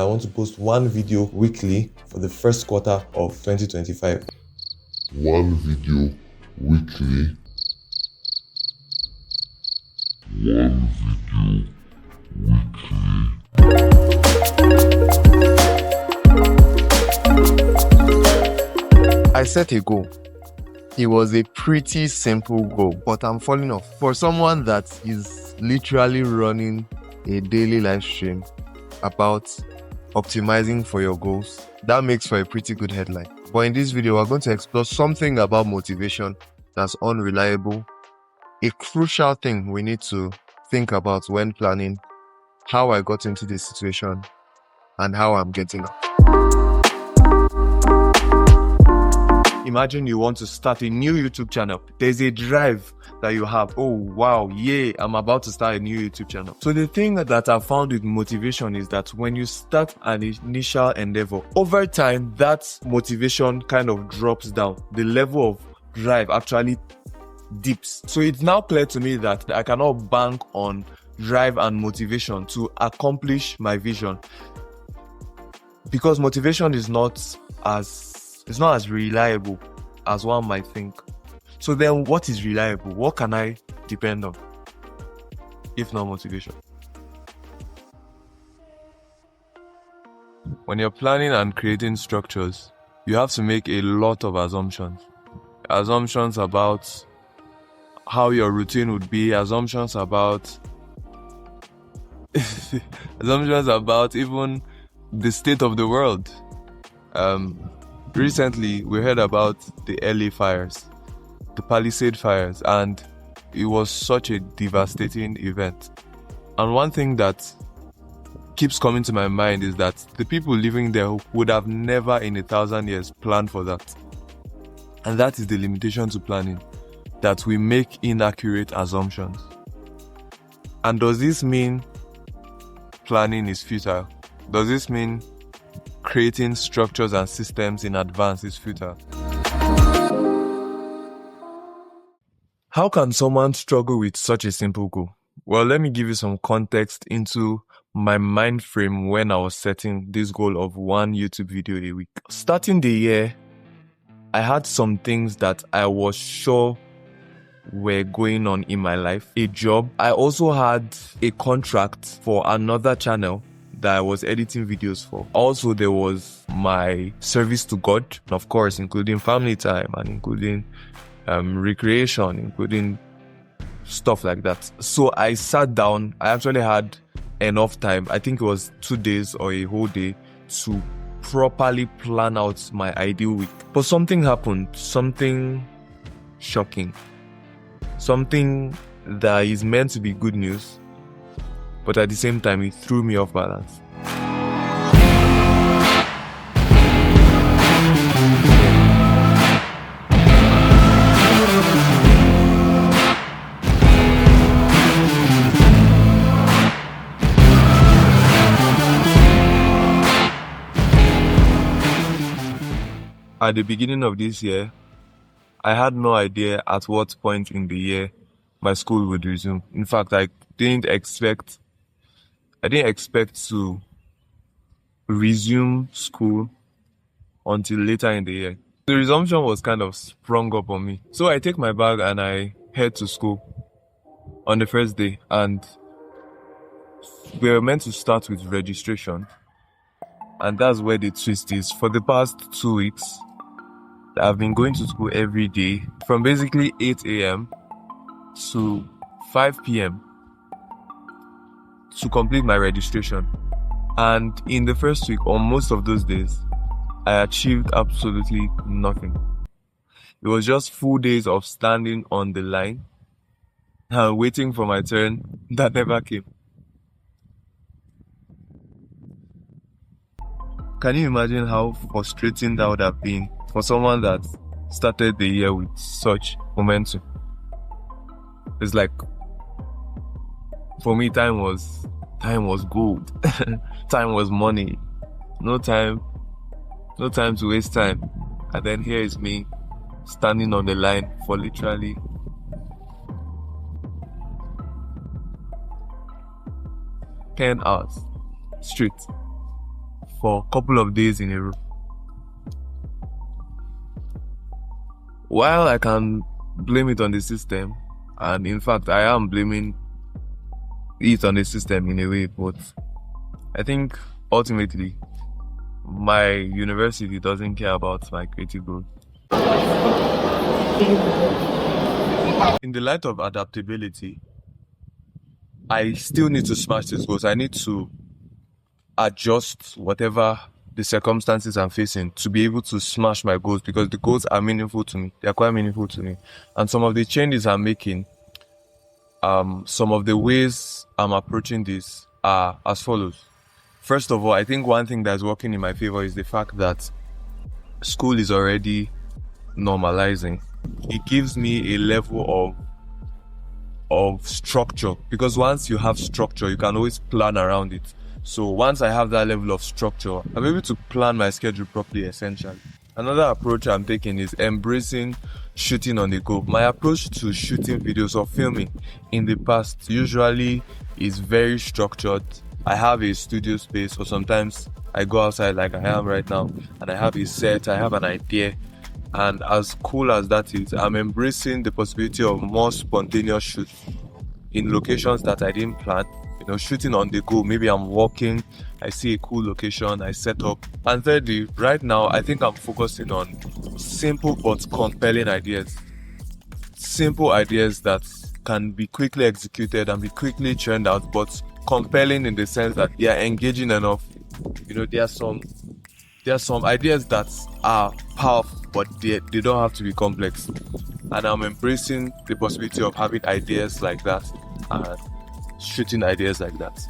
I want to post one video weekly for the first quarter of 2025. One video weekly. One video weekly. I set a goal. It was a pretty simple goal, but I'm falling off. For someone that is literally running a daily live stream about optimizing for your goals, that makes for a pretty good headline. But in this video, we're going to explore something about motivation that's unreliable, a crucial thing we need to think about when planning, how I got into this situation, and how I'm getting out. Imagine you want to start a new YouTube channel. There's a drive that you have. Oh, wow, yay, I'm about to start a new YouTube channel. So the thing that I found with motivation is that when you start an initial endeavor, over time, that motivation kind of drops down. The level of drive actually dips. So it's now clear to me that I cannot bank on drive and motivation to accomplish my vision, because motivation is not as reliable as one might think. So then what is reliable? What can I depend on if not motivation? When you're planning and creating structures, you have to make a lot of assumptions. Assumptions about how your routine would be, assumptions about even the state of the world. Recently, we heard about the LA fires, the Palisade fires, and it was such a devastating event. And one thing that keeps coming to my mind is that the people living there would have never in 1,000 years planned for that. And that is the limitation to planning, that we make inaccurate assumptions. And does this mean planning is futile? Does this mean creating structures and systems in advance is futile? How can someone struggle with such a simple goal? Well, let me give you some context into my mind frame when I was setting this goal of one YouTube video a week. Starting the year, I had some things that I was sure were going on in my life. A job. I also had a contract for another channel that I was editing videos for. Also, there was my service to God, of course, including family time and including recreation, including stuff like that. So I sat down. I actually had enough time. I think it was 2 days or a whole day to properly plan out my ideal week. But something happened, something shocking, something that is meant to be good news, but at the same time, it threw me off balance. At the beginning of this year, I had no idea at what point in the year my school would resume. In fact, I didn't expect to resume school until later in the year. The resumption was kind of sprung up on me. So I take my bag and I head to school on the first day, and we were meant to start with registration. And that's where the twist is. For the past 2 weeks, I've been going to school every day from basically 8 a.m. to 5 p.m. to complete my registration. And in the first week, on most of those days, I achieved absolutely nothing. It was just full days of standing on the line and waiting for my turn that never came. Can you imagine how frustrating that would have been for someone that started the year with such momentum? It's like, for me, time was gold. Time was money. No time to waste time. And then here is me standing on the line for literally 10 hours straight. for a couple of days in a row. While I can blame it on the system, and in fact I am blaming it on the system in a way, but I think ultimately my university doesn't care about my creative growth. In the light of adaptability, I still need to smash these goals. I need to adjust whatever the circumstances I'm facing to be able to smash my goals, because the goals are meaningful to me. They're quite meaningful to me. And some of the changes I'm making, some of the ways I'm approaching this are as follows. First of all, I think one thing that's working in my favor is the fact that school is already normalizing. It gives me a level of structure, because once you have structure, you can always plan around it. So once I have that level of structure, I'm able to plan my schedule properly, essentially. Another approach I'm taking is embracing shooting on the go. My approach to shooting videos or filming in the past usually is very structured. I have a studio space, or sometimes I go outside like I am right now, and I have a set, I have an idea. And as cool as that is, I'm embracing the possibility of more spontaneous shoots in locations that I didn't plan. Shooting on the go. Maybe I'm walking, I see a cool location, I set up. And thirdly, right now, I think I'm focusing on simple but compelling ideas. Simple ideas that can be quickly executed and be quickly churned out, but compelling in the sense that they are engaging enough. There are some ideas that are powerful, but they don't have to be complex. And I'm embracing the possibility of having ideas like that and shooting ideas like that.